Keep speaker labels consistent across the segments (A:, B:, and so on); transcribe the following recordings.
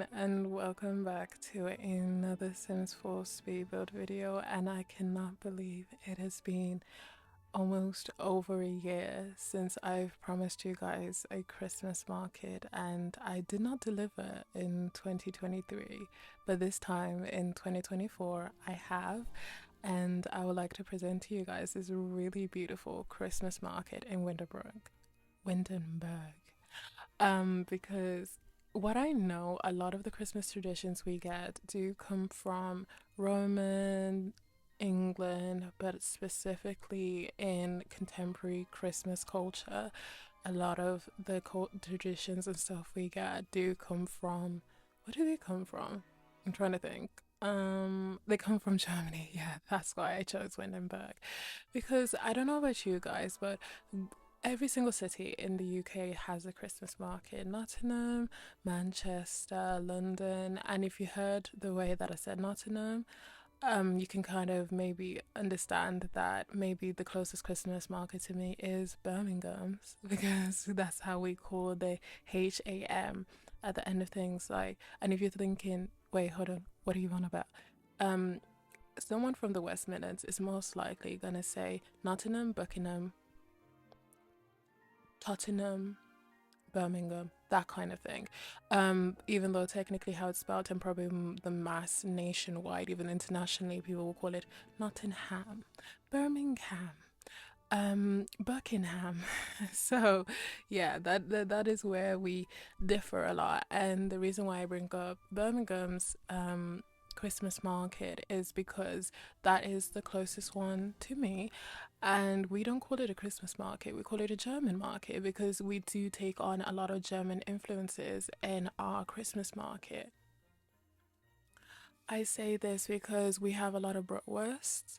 A: everyone, and welcome back to another Sims 4 speed build video. And I cannot believe it has been almost over a year since I've promised you guys a Christmas market, and I did not deliver in 2023, but this time in 2024 I have. And I would like to present to you guys this really beautiful Christmas market in Windenburg. Because what I know, a lot of the Christmas traditions we get do come from Roman England, but specifically in contemporary Christmas culture, a lot of the traditions and stuff we get do come from. Where do they come from? I'm trying to think. They come from Germany. Yeah, that's why I chose Windenburg, because I don't know about you guys, but every single city in the UK has a Christmas market. Nottingham, Manchester, London. And if you heard the way that I said Nottingham, you can kind of maybe understand that maybe the closest Christmas market to me is Birmingham's, because that's how we call the HAM at the end of things. Like, and if you're thinking, wait, hold on, what are you on about? Someone from the West Midlands is most likely gonna say Nottingham, Buckingham, Tottenham, Birmingham, that kind of thing. Even though technically how it's spelled and probably the mass nationwide, even internationally, people will call it Nottingham, Birmingham, Buckingham. So yeah, that is where we differ a lot. And the reason why I bring up Birmingham's Christmas market is because that is the closest one to me, and we don't call it a Christmas market, we call it a German market, because we do take on a lot of German influences in our Christmas market. I say this because we have a lot of bratwursts.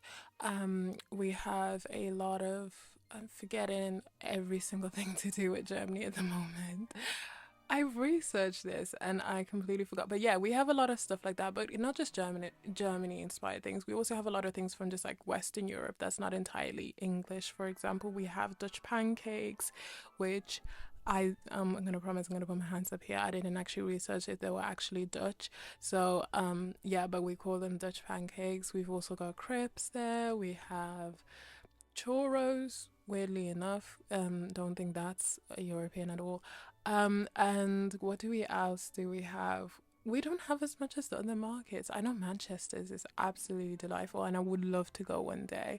A: We have a lot of, I'm forgetting every single thing to do with Germany at the moment. I've researched this and I completely forgot. But yeah, we have a lot of stuff like that, but not just Germany inspired things. We also have a lot of things from just like Western Europe that's not entirely English. For example, we have Dutch pancakes, which I'm gonna promise I'm gonna put my hands up here. I didn't actually research it. They were actually Dutch. So yeah, but we call them Dutch pancakes. We've also got crepes there. We have churros, weirdly enough. Don't think that's European at all. And what do we else do we have? We don't have as much as the other markets. I know Manchester's is absolutely delightful and I would love to go one day.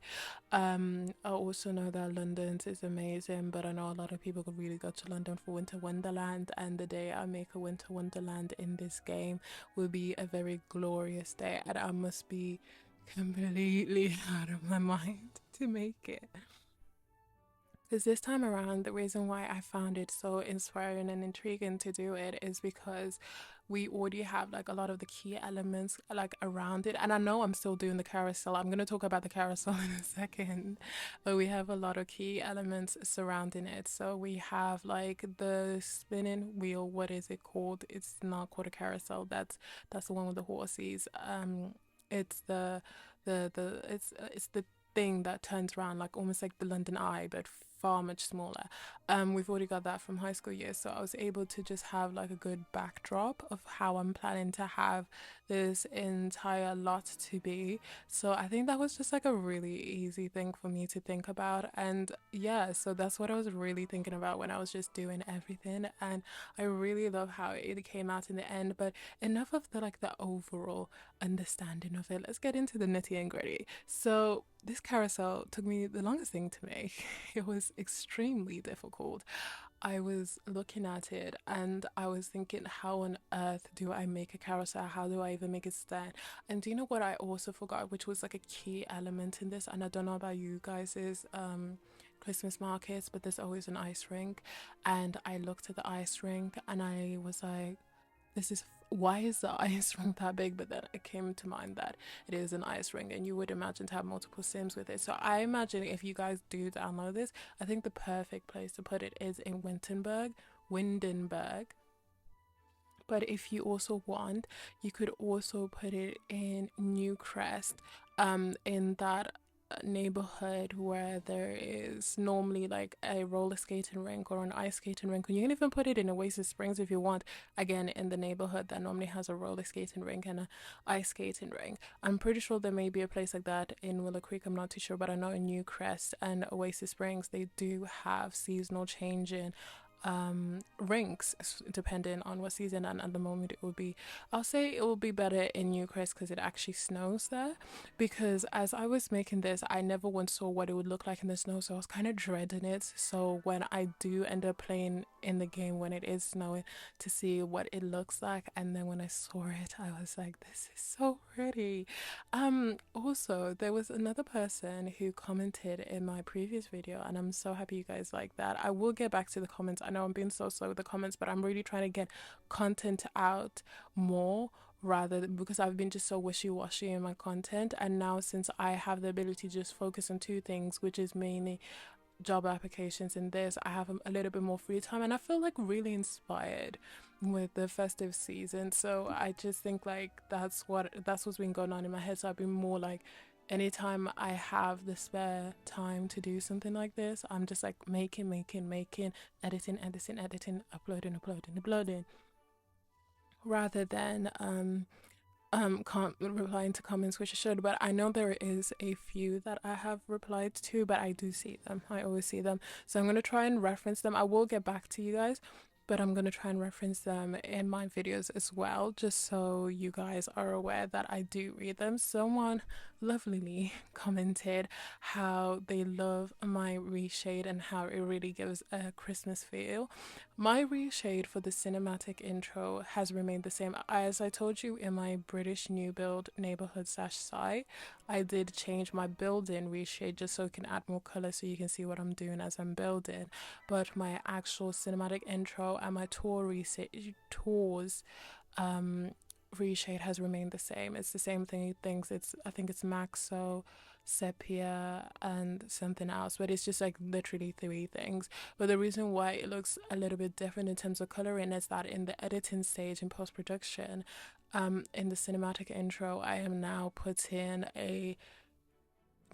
A: I also know that London's is amazing, but I know a lot of people could really go to London for Winter Wonderland, and the day I make a Winter Wonderland in this game will be a very glorious day, and I must be completely out of my mind to make it. Because this time around, the reason why I found it so inspiring and intriguing to do it is because we already have like a lot of the key elements like around it. And I know I'm still doing the carousel. I'm going to talk about the carousel in a second. But we have a lot of key elements surrounding it. So we have like the spinning wheel. What is it called? It's not called a carousel. That's the one with the horses. It's it's the thing that turns around like almost like the London Eye, but far much smaller. We've already got that from high school years, so I was able to just have like a good backdrop of how I'm planning to have this entire lot to be. So I think that was just like a really easy thing for me to think about. And yeah, so that's what I was really thinking about when I was just doing everything. And I really love how it came out in the end. But enough of the like the overall understanding of it. Let's get into the nitty and gritty. So this carousel took me the longest thing to make. It was extremely difficult. I was looking at it and I was thinking, how on earth do I make a carousel? How do I even make it stand? And do you know what I also forgot, which was like a key element in this? And I don't know about you guys' Christmas markets, but there's always an ice rink. And I looked at the ice rink and I was like, this is why is the ice rink that big? But then it came to mind that it is an ice rink and you would imagine to have multiple sims with it. So I imagine if you guys do download this, I think the perfect place to put it is in Windenburg. But if you also want, you could also put it in Newcrest, in that neighborhood where there is normally like a roller skating rink or an ice skating rink, and you can even put it in Oasis Springs if you want, again in the neighborhood that normally has a roller skating rink and a ice skating rink. I'm pretty sure there may be a place like that in Willow Creek, I'm not too sure, but I know in Newcrest and Oasis Springs they do have seasonal changing rinks depending on what season, and at the moment it will be, I'll say it will be better in Newcrest because it actually snows there. Because as I was making this, I never once saw what it would look like in the snow, so I was kind of dreading it. So when I do end up playing in the game when it is snowing, to see what it looks like, and then when I saw it I was like, this is so pretty. Also there was another person who commented in my previous video, and I'm so happy you guys like that. I will get back to the comments. I know I'm being so slow with the comments, but I'm really trying to get content out more, rather than, because I've been just so wishy-washy in my content, and now since I have the ability to just focus on two things, which is mainly job applications and this, I have a little bit more free time, and I feel like really inspired with the festive season. So I just think like that's what's been going on in my head. So I've been more like, anytime I have the spare time to do something like this, I'm just like making, editing, uploading, rather than replying to comments, which I should. But I know there is a few that I have replied to, but I do see them, I always see them, so I'm going to try and reference them. I will get back to you guys, but I'm going to try and reference them in my videos as well, just so you guys are aware that I do read them. Someone lovelily commented how they love my reshade and how it really gives a Christmas feel. My reshade for the cinematic intro has remained the same. As I told you in my British new build neighborhood slash site, I did change my building reshade just so it can add more color so you can see what I'm doing as I'm building. But my actual cinematic intro and my tours reshade has remained the same. It's the same things. I think it's Maxo, sepia, and something else, but it's just like literally three things. But the reason why it looks a little bit different in terms of coloring is that in the editing stage in post-production, in the cinematic intro, I am now putting a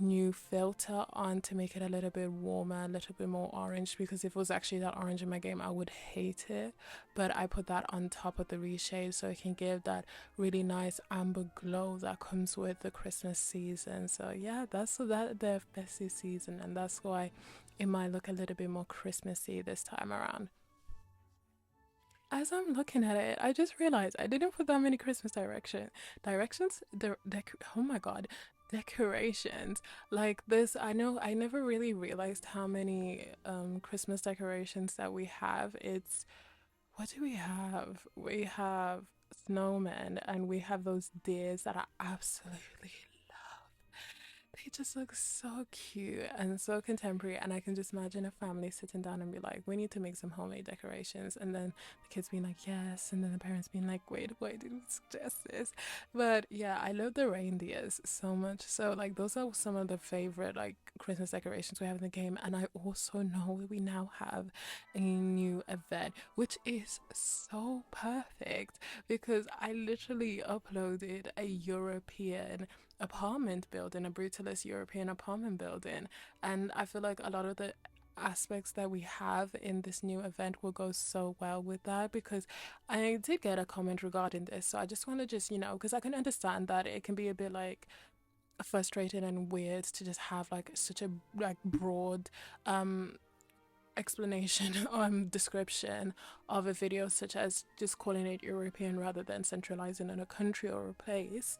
A: new filter on to make it a little bit warmer, a little bit more orange, because if it was actually that orange in my game I would hate it. But I put that on top of the reshade so it can give that really nice amber glow that comes with the Christmas season. So yeah, that's the festive season, and that's why it might look a little bit more Christmassy this time around. As I'm looking at it, I just realized I didn't put that many Christmas directions. Oh my god, decorations like this. I know I never really realized how many Christmas decorations that we have. It's, what do we have? We have snowmen, and we have those deers that I absolutely, they just look so cute and so contemporary, and I can just imagine a family sitting down and be like, we need to make some homemade decorations, and then the kids being like yes, and then the parents being like, wait, why did we suggest this? But yeah, I love the reindeers so much. So like those are some of the favorite like Christmas decorations we have in the game. And I also know we now have a new event, which is so perfect because I literally uploaded a European apartment building, a brutalist European apartment building, and I feel like a lot of the aspects that we have in this new event will go so well with that, because I did get a comment regarding this. So I just want to just, because I can understand that it can be a bit like frustrating and weird to just have like such a like broad explanation or description of a video, such as just calling it European rather than centralizing on a country or a place.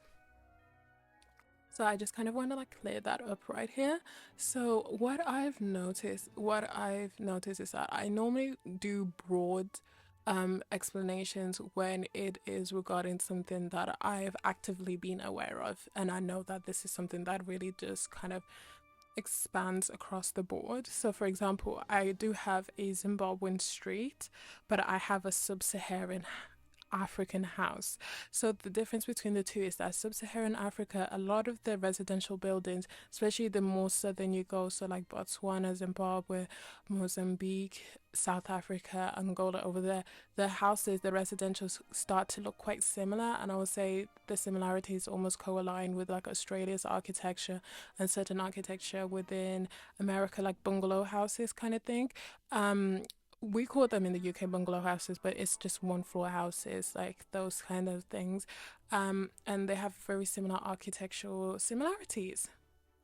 A: So I just kind of want to like clear that up right here. So what I've noticed is that I normally do broad explanations when it is regarding something that I've actively been aware of, and I know that this is something that really just kind of expands across the board. So for example, I do have a Zimbabwean street, but I have a sub-Saharan African house. So the difference between the two is that sub-Saharan Africa, a lot of the residential buildings, especially the more southern you go, so like Botswana, Zimbabwe, Mozambique, South Africa, Angola, over there, the houses, the residentials start to look quite similar, and I would say the similarities almost co-align with like Australia's architecture and certain architecture within America, like bungalow houses kind of thing. We call them in the UK bungalow houses, but it's just one floor houses, like those kind of things. And they have very similar architectural similarities.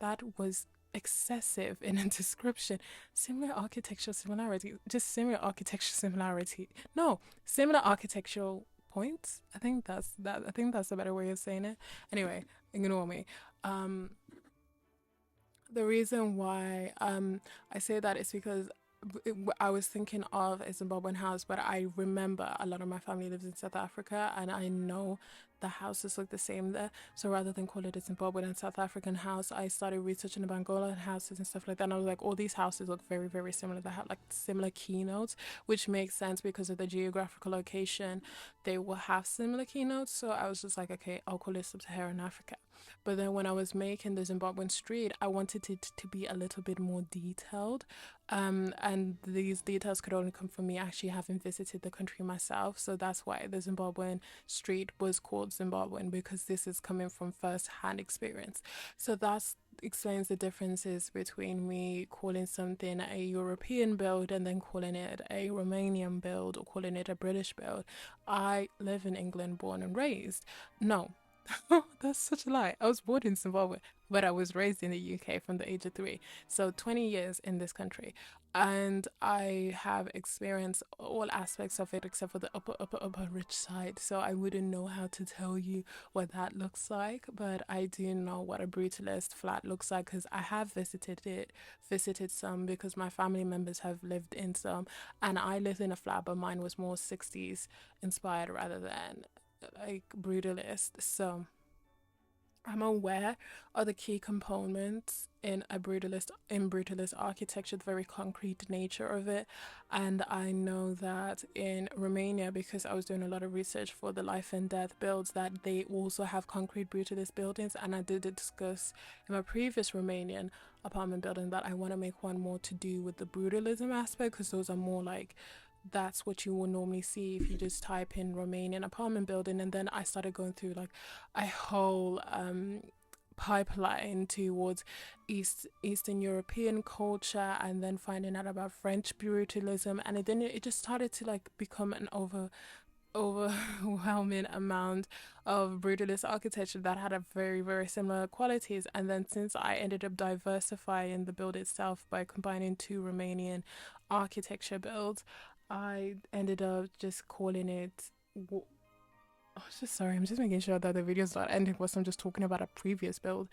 A: That was excessive in a description. Similar architectural similarity, just similar architectural similarity. No, similar architectural points. I think that's that. I think that's a better way of saying it. Anyway, ignore me. Um, the reason why I say that is because I was thinking of a Zimbabwean house, but I remember a lot of my family lives in South Africa, and I know the houses look the same there. So rather than call it a Zimbabwean and South African house, I started researching about Angolan houses and stuff like that. And I was like, all these houses look very, very similar. They have like similar keynotes, which makes sense because of the geographical location. They will have similar keynotes. So I was just like, okay, I'll call it Sub-Saharan Africa. But then when I was making the Zimbabwean street, I wanted it to be a little bit more detailed. And these details could only come from me actually having visited the country myself. So that's why the Zimbabwean street was called Zimbabwean, because this is coming from first hand experience. So that's explains the differences between me calling something a European build and then calling it a Romanian build or calling it a British build. I live in England, born and raised. No, that's such a lie. I was born in Zimbabwe, but I was raised in the UK from the age of 3. So 20 years in this country. And I have experienced all aspects of it except for the upper rich side. So I wouldn't know how to tell you what that looks like, but I do know what a brutalist flat looks like because I have visited some because my family members have lived in some, and I lived in a flat, but mine was more 60s inspired rather than like brutalist. So I'm aware of the key components in brutalist architecture, the very concrete nature of it. And I know that in Romania, because I was doing a lot of research for the life and death builds, that they also have concrete brutalist buildings. And I did discuss in my previous Romanian apartment building that I want to make one more to do with the brutalism aspect, because those are more like that's what you will normally see if you just type in Romanian apartment building. And then I started going through like a whole pipeline towards Eastern European culture, and then finding out about French brutalism, and it just started to like become an overwhelming amount of brutalist architecture that had a very, very similar qualities. And then since I ended up diversifying the build itself by combining two Romanian architecture builds, I ended up just calling it. I was just sorry. I'm just making sure that the video's not ending whilst I'm just talking about a previous build.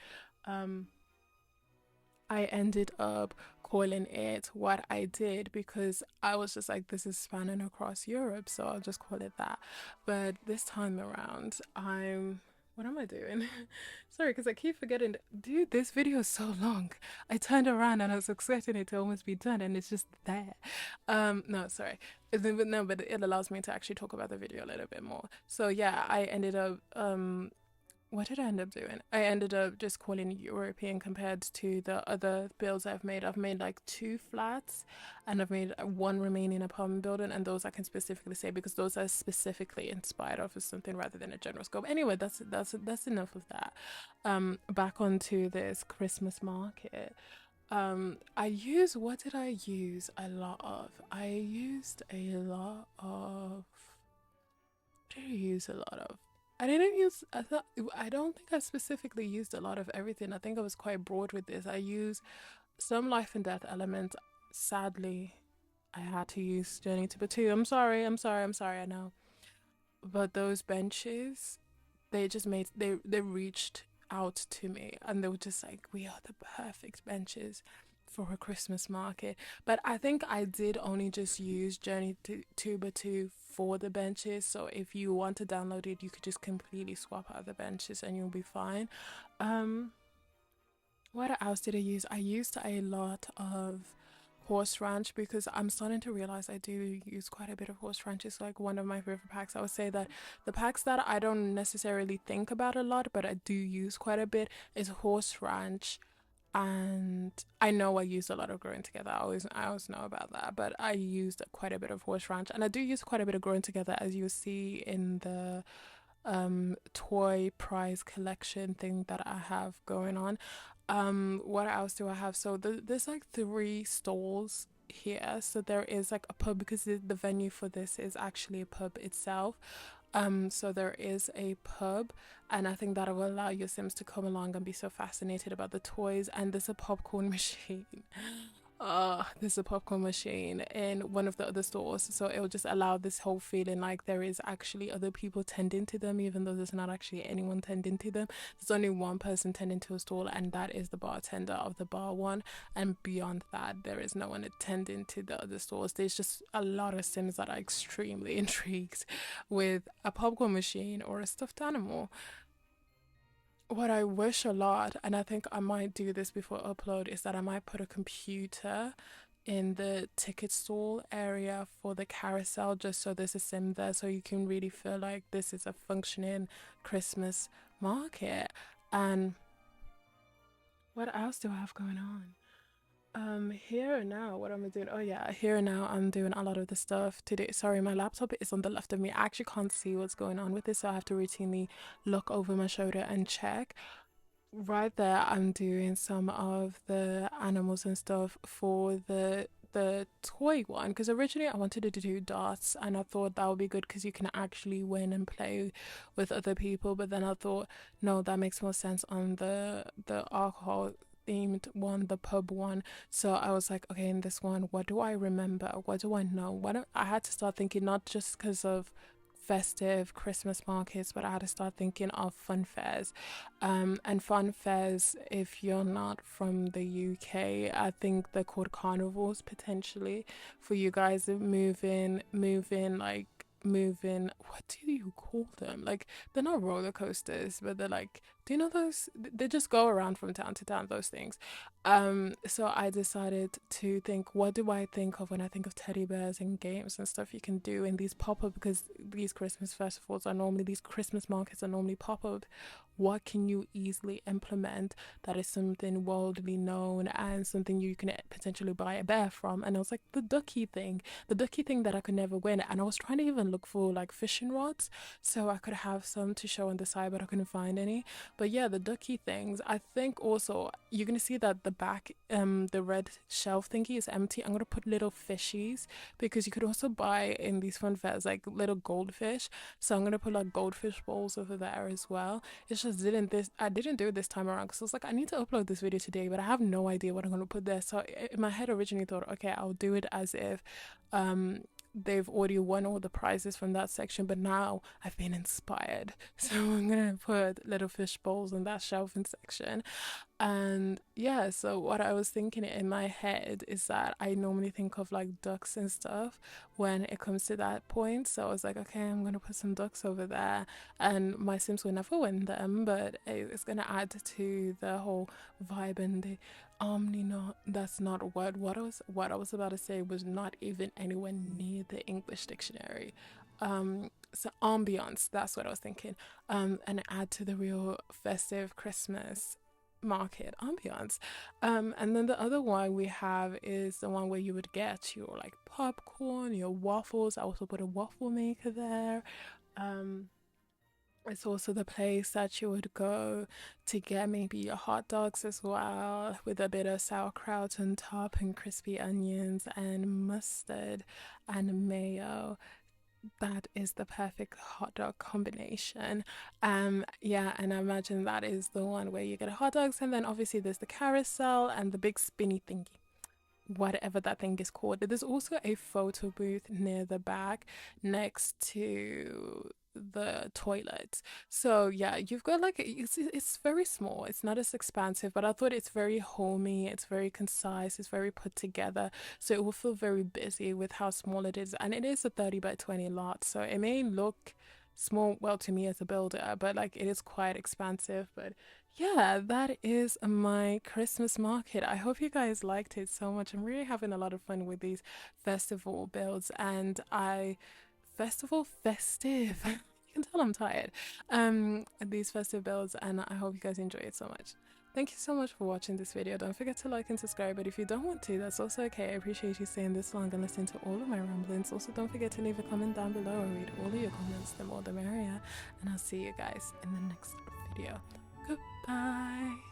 A: Um, I ended up calling it what I did because I was just like, this is spanning across Europe, so I'll just call it that. But this time around, what am I doing? Sorry, because I keep forgetting. Dude, this video is so long. I turned around and I was expecting it to almost be done, and it's just there. No, sorry. No, but it allows me to actually talk about the video a little bit more. So yeah, I ended up what did I end up doing? I ended up just calling it European compared to the other builds I've made. I've made like 2 flats, and I've made one Romanian apartment building, and those I can specifically say because those are specifically inspired of something rather than a general scope. Anyway, that's enough of that. Back onto this Christmas market. I use what did I use a lot of? I used a lot of. What did I use a lot of? I didn't use. I don't think I specifically used a lot of everything. I think I was quite broad with this. I use some life and death elements. Sadly, I had to use Journey to Batu. I'm sorry. I'm sorry. I'm sorry. I know. But those benches, they just made they reached out to me, and they were just like, we are the perfect benches for a Christmas market. But I think I did only just use Journey to Tuba 2 for the benches. So if you want to download it, you could just completely swap out the benches and you'll be fine. What else did I use? I used a lot of horse ranch, because I'm starting to realize I do use quite a bit of horse ranch. It's like one of my favorite packs. I would say that the packs that I don't necessarily think about a lot, but I do use quite a bit, is horse ranch. And I know I use a lot of growing together. I always know about that, but I used quite a bit of horse ranch, and I do use quite a bit of growing together, as you see in the toy prize collection thing that I have going on. What else do I have? So there's like three stalls here. So there is like a pub, because the venue for this is actually a pub itself. So there is a pub, and I think that will allow your Sims to come along and be so fascinated about the toys. And there's a popcorn machine. There's a popcorn machine in one of the other stores, so it will just allow this whole feeling like there is actually other people tending to them, even though there's not actually anyone tending to them. There's only one person tending to a stall, and that is the bartender of the bar one. And beyond that, there is no one attending to the other stores. There's just a lot of Sims that are extremely intrigued with a popcorn machine or a stuffed animal. What I wish a lot, and I think I might do this before upload, is that I might put a computer in the ticket stall area for the carousel, just so there's a sim there, so you can really feel like this is a functioning Christmas market. And what else do I have going on? Here and now, what am I doing? Oh yeah, here and now I'm doing a lot of the stuff today. Sorry, my laptop is on the left of me. I actually can't see what's going on with this, so I have to routinely look over my shoulder and check. Right there, I'm doing some of the animals and stuff for the toy one, because originally I wanted to do darts, and I thought that would be good because you can actually win and play with other people. But then I thought, no, that makes more sense on the alcohol themed one, the pub one. So I was like, okay, in this one, what do I remember? What do I know? I had to start thinking, not just because of festive Christmas markets, but I had to start thinking of fun fairs. And fun fairs, if you're not from the UK, I think they're called carnivals potentially for you guys. Moving like moving, what do you call them? Like, they're not roller coasters, but they're like, do you know those? They just go around from town to town, those things. So I decided to think, what do I think of when I think of teddy bears and games and stuff you can do in these pop-up, because these Christmas festivals are normally, these Christmas markets are normally pop-up. What can you easily implement that is something worldly known and something you can potentially buy a bear from? And I was like, the ducky thing that I could never win. And I was trying to even look for like fishing rods so I could have some to show on the side, but I couldn't find any. But yeah, the ducky things. I think also you're gonna see that the back, the red shelf thingy is empty. I'm gonna put little fishies, because you could also buy in these fun fairs like little goldfish. So I'm gonna put like goldfish bowls over there as well. It's just I didn't do it this time around, because I was like, I need to upload this video today, but I have no idea what I'm gonna put there. So in my head originally thought, okay, I'll do it as if they've already won all the prizes from that section, but now I've been inspired, so I'm gonna put little fish bowls in that shelving section. And yeah, so what I was thinking in my head is that I normally think of like ducks and stuff when it comes to that point. So I was like, okay, I'm gonna put some ducks over there, and my Sims will never win them, but it's gonna add to the whole vibe and the not, that's not a word. What I was about to say was not even anywhere near the English dictionary. So ambiance, that's what I was thinking. And add to the real festive Christmas market ambiance. And then the other one we have is the one where you would get your like popcorn, your waffles. I also put a waffle maker there. Um, it's also the place that you would go to get maybe your hot dogs as well, with a bit of sauerkraut on top and crispy onions and mustard and mayo. That is the perfect hot dog combination. Yeah, and I imagine that is the one where you get hot dogs, and then obviously there's the carousel and the big spinny thingy, whatever that thing is called. There's also a photo booth near the back next to the toilet. So yeah, you've got like it's very small. It's not as expansive, but I thought it's very homey, it's very concise, it's very put together. So it will feel very busy with how small it is. And it is a 30 by 20 lot. So it may look small, well, to me as a builder, but like it is quite expansive. But yeah, that is my Christmas market. I hope you guys liked it so much. I'm really having a lot of fun with these festival builds, and festive. You can tell I'm tired. These festive builds, and I hope you guys enjoy it so much. Thank you so much for watching this video. Don't forget to like and subscribe, but if you don't want to, that's also okay. I appreciate you staying this long and listening to all of my ramblings. Also, don't forget to leave a comment down below. I read all of your comments, the more the merrier. And I'll see you guys in the next video. Goodbye.